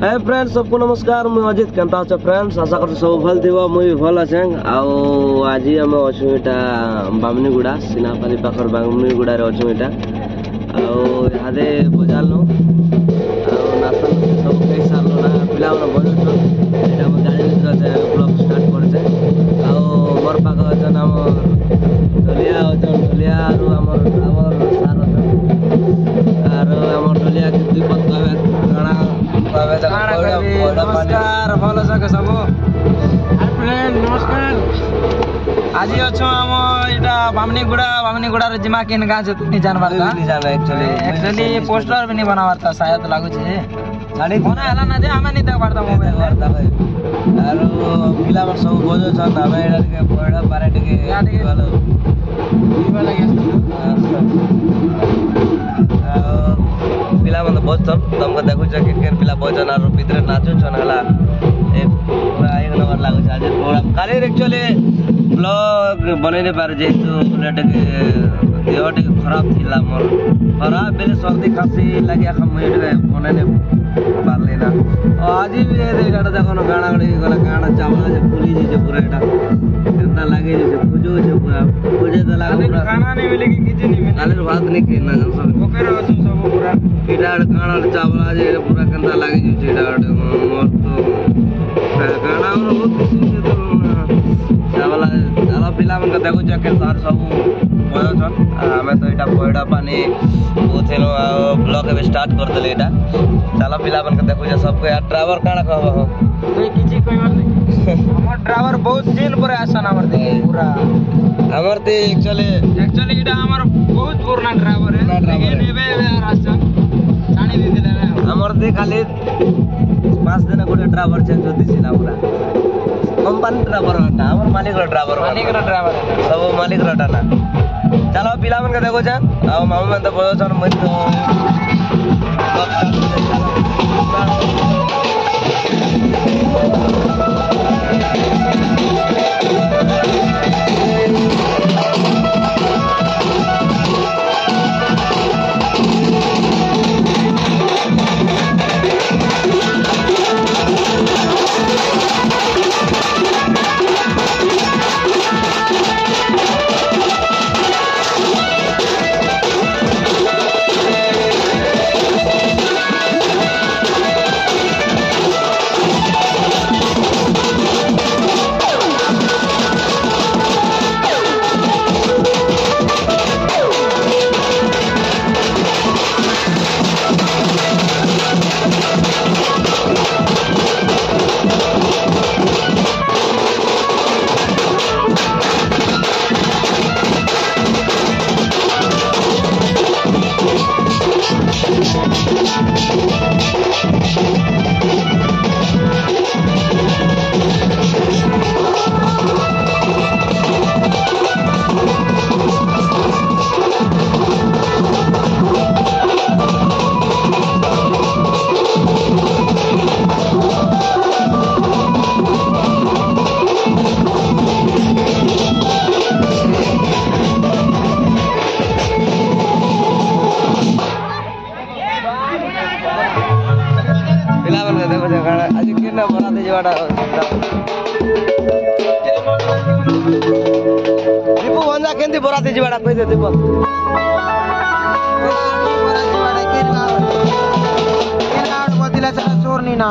Hi friends, सबको नमस्कार। मैं अजित केनता अच्छा फ्रेंड्स, आशा कर सब भल थिबो। मुई भल अछे। आउ आज हम अछु एटा बामनीगुड़ा सिनापाली पाखर बामनीगुड़ा रे अछु एटा। आउ यादे बजार नो आउ नास्ता सब खाई सारलो ना पिला मन बजो छ। एटा हम गाड़ी भितर से ब्लॉग स्टार्ट करे छे। आउ मोर पाख अछन हम ढोलिया अछन, ढोलिया आरो हमर सार अछन आरो हमर ढोलिया के दीपक कहबे गाना नमस्कार, भल अछ सब फ्रेंड। नमस्कार। आज अच्छो हम इटा बामनीगुड़ा रे जिमा केन गाछ तुनी जानबार का नहीं जाना एक्चुअली पोस्टर भी नहीं बनावार था शायद लागु छे साड़ी कोना हला ना जे हमें नहीं देख पारता मोबाइल रे आरो पिला मन सब बजो छ हमें एडा के पढा पारे के वाला पिला मन बजछन तुमको देखु छ के पिला बजन आरो भित्र नाचो छन हला एक पूरा एक नंबर लागो छ। आज प्रोग्राम काले एक्चुअली ब्लॉग बनै नै पारे जेतु लेट के देहटी खराब थिला मोर खराब बेले सर्दी खांसी लागि हम एडे बनै नै पारले ना। आज भी एटा देखो न गाना गडी गला गाना चावला जे फुली जे पूरा एटा केनता लागे जे पूजो जे पूरा पूजे त लागे पूरा खाना नहीं मिले कि किछ नहीं मिले काले भात नहीं केना जन सब ओके रे अछु सब पूरा एटा गाना चावला जे पूरा केनता लागे जे एटा मोर तो गाना और बहुत सुन तो चावला चाला पिला मन के देखो जे के सार सब बजो छन। हमें तो एटा पयडा पानी बोथेलो ब्लॉग अब स्टार्ट कर देले एटा चाला पिला मन के देखो जे सबको यार ड्राइवर काना कहबो हो कोई किछि कहबार नहीं। हमर ड्राइवर बहुत दिन पर आसन हमर दे पूरा हमर ते एक्चुअली इटा हमर बहुत पुराना ड्राइवर है लेकिन एबे यार आसन जाने दे दिले हमर ते खाली 5 दिन गोटे ड्राइवर चेंज होती सिना पूरा कंपनी ड्राइवर ना हमर मालिक रो ड्राइवर सब मालिक रो ना। चलो पिला मन के देखो छ आ मामू मन तो बजो छन मत आज केना बनाते जवाड़ा दीपू वंजा केंदी बराते जवाड़ा कहि दे दीपू चोर नहीं ना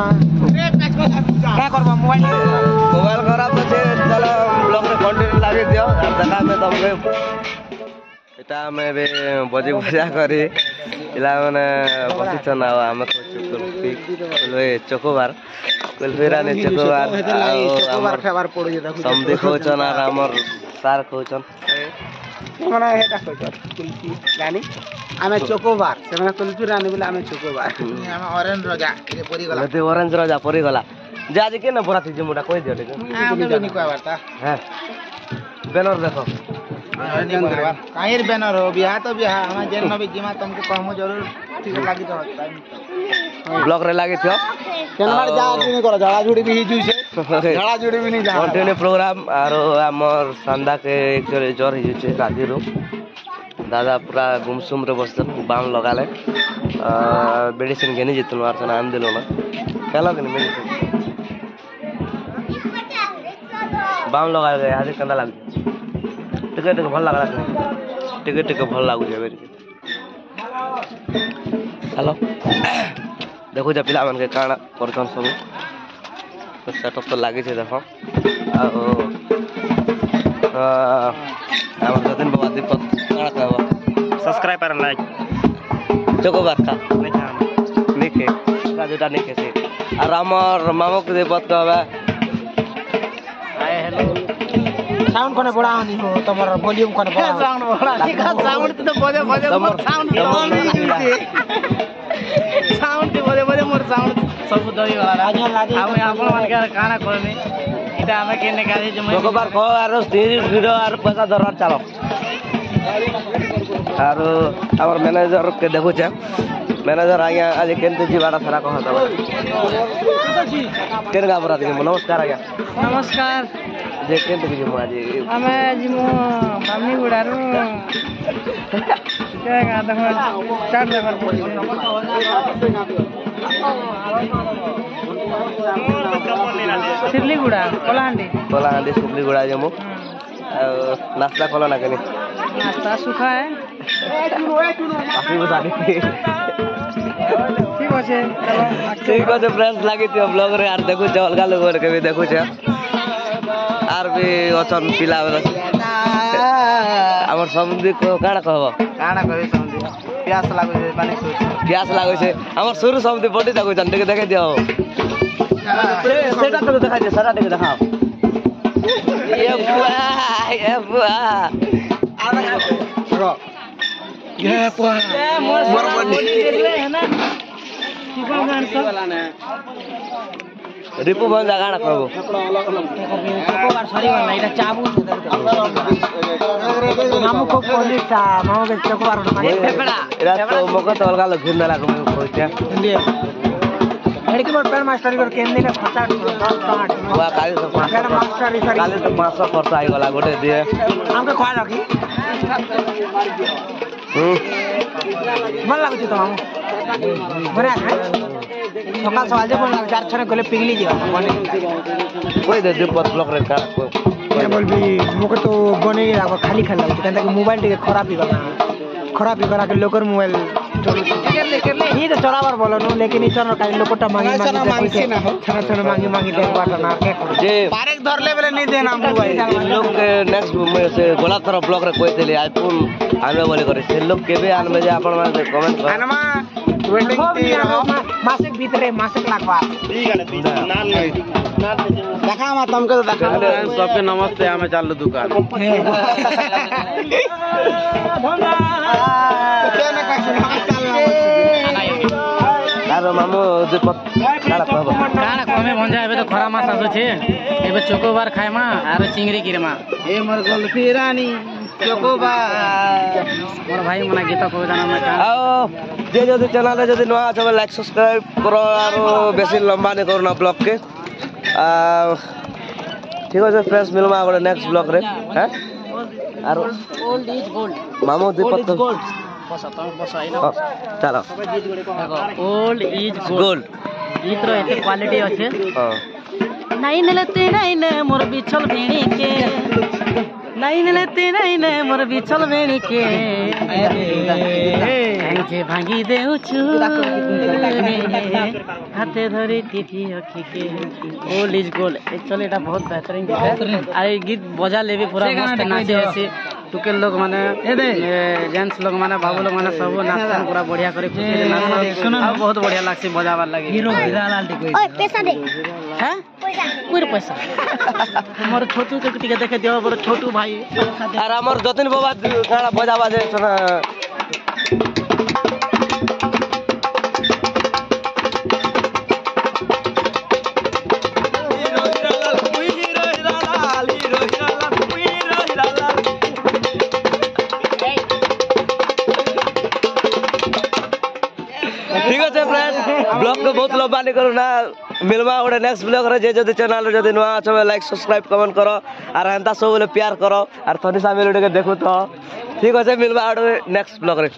क्या करबा मोबाइल खराब छे। चलो ब्लॉग में कंटिन्यू लागे दियो देखा में तुमके एटा में बे बजी बजा करी पिला माने बसी छन आ हम चकोबार कुलफिरा ने चकोबार खाबार पड़ो जे समदे खोचन आ हमर सार खोचन माने हेटा खोचन कुल्फी रानी आमे चकोबार से कुल्फी रानी बोले आमे चकोबार आमे ऑरेंज रोजा ए परी गला ते ऑरेंज रोजा परी गला जे आज के न बराती जे मुडा कहि दियो टे आमे नहीं कहबार ता हां बैनर देखो काहेर बैनर हो बियाह तो बियाह हम जेन नबी जिमा तुमको कहमो जरूर ठीक लागी तो ब्लॉग रे लागे थियो केनबार जा नहीं करो झड़ा झुड़ी भी हिजु से झड़ा झुड़ी भी नहीं जा कंटिन्यू प्रोग्राम आरो हमर संदा के एक्चुअली जोर हिजु छे राती रो दादा पूरा गुमसुम रे बसन बाम लगाले मेडिसिन घेनी जितनु आर सना आन दिलो ना कहला कि मेडिसिन बाम लगा गए हाथ कंदा लाग टिके टिके भल लागला टिके टिके भल लागु जे बेरी हेलो देखो जे पिला मन के काना करछन सब तो सेटअप तो लागे छे देखो आ हमर जतिन बाबा दीपक काना कहबा सब्सक्राइब और लाइक चोको बात लिखे का जोटा लिखे से और हमर मामो के दीपक कहबा हाय हेलो साउंड कोने बड़ा नहीं हो तमर वॉल्यूम कोने बड़ा साउंड बड़ा ठीक है साउंड तो बजे बजे मोर साउंड साउंड तो बजे बजे मोर साउंड सब दई वाला हम आपन मन के काना करनी इटा हमें केने का जे चोको बार को आरो सीरीज वीडियो आरो पैसा दरबार चलो आरो हमर मैनेजर के देखो छे मैनेजर आया आज केनते जीवाड़ा सारा कहत बा केन गाबरा के नमस्कार आया नमस्कार जे केनते के मु आज हमें जिमो मामनी गुडारो क्या गा देखो स्टार्ट लेवल सिरलीगुड़ा कोलाहांडी सिरलीगुड़ा जमु नाश्ता कलो ना केनी नाश्ता सूखा है काफी बता दी ठीक है फ्रेंड्स लागी थी ब्लॉग रे यार देखो छ अलगा लोग के भी देखो छ आर भी अचन पिला हमर समुद्री को काना कहबो समुद्री प्यास लागो छे पानी प्यास लागो छे हमर शुरू समुद्री बडी देखो छन देखे दियो सेटा तो दिखाई दे सारा देखे दिखाओ ये बुआ ये मोर बॉडी देखले है ना टिपा मान सब रिपु बन जा गाना कहबो को बार सरी वाला इटा चाबू मामू को पोलिटा मामू के चको बार ना फेफड़ा एरा तो मको तो अलगा लोग घिन लागो मैं खोच्या इंडिया लड़की मोर पेन मास्टर कर केंदे का खर्चा 10 वा काली तो पेन मास्टर सरी काली तो 500 खर्च आई गला गोटे दिए हमके खवा रखी मन लागो छ त मामू बना है सकाल सवाल जे बोल चार छने गले पिघली जीवा बने कोई दे दीपक ब्लॉक रे का क्या बोलबी मोके तो बने लागो खाली खाली लागो कंदा के मोबाइल टिके खराब ही करा के लोकर मोबाइल चलो कर ले ही तो चलावर बोलो नो लेकिन इचन काई लोकटा मांगी ना हो छने मांगी देख बाटा ना के जे बारेक धर लेवल नहीं देना मोबाइल लोग के नेक्स्ट में से गोला थरा ब्लॉक रे कोई देले आईफोन आने बोले करे से लोग केबे आनबे जे आपण मान कमेंट कर आनमा वेटिंग मासिक भीतर मासिक लागवा ठीक है नाल देखा मा तुमको तो देखा सबके नमस्ते हमें चालू दुकान आरो मामू दीपक काला कहबो काना कमे भंजा एबे तो खरा मास आसो छे एबे चोकोबार खाय मा आरो चिंगरी किरमा ए मोर गलती रानी चोकोबार मोर भाई मना गीत को जाना मैं का आओ जे जदी चैनल जदी नवा छ लाइक सब्सक्राइब करो आरो बेसी लंबा नै करो ना ब्लॉग के ठीक है फ्रेंड्स मिलमा आगो नेक्स्ट ब्लॉग रे हैं आरो ओल्ड इज गोल्ड मामू दीपक चलो ओल्ड इज गोल्ड गीत रो एते क्वालिटी अछि नहीं नलते नहीं ने मोर बिछल भेणी के नहीं नलते नहीं ने मोर बिछल भेणी के के भांगी देउ छु हाथे धरी टिटी अखी के ओल्ड इज गोल्ड एक्चुअली एटा बहुत बेहतरीन गीत है अरे गीत बजा लेबे पूरा मस्त नाचे ऐसे टुकेल लोग माने जेंट्स लोग माने बाबू लोग माने सब नाचन पूरा बढ़िया करे खुशी से नाचन बहुत बढ़िया लागसे बजावार लागे हीरो हीरालाल टिक ओए पैसा दे हैं कोई पैसा हमर छोटू के टिके देखे दियो बड़ छोटू भाई और हमर जतिन बाबा गाना बजावा जे छना ठीक है फ्रेंड ब्लॉग को बहुत लंबा नहीं करो ना मिलवा गोटे नेक्स्ट ब्लॉग रे जे जदी चैनल रे जदी नुआ छ लाइक सब्सक्राइब कमेंट करो और एंता सब पयार करो और थनी सामिल के देखो तो ठीक है मिलवा गोटे नेक्स्ट ब्लॉग रे।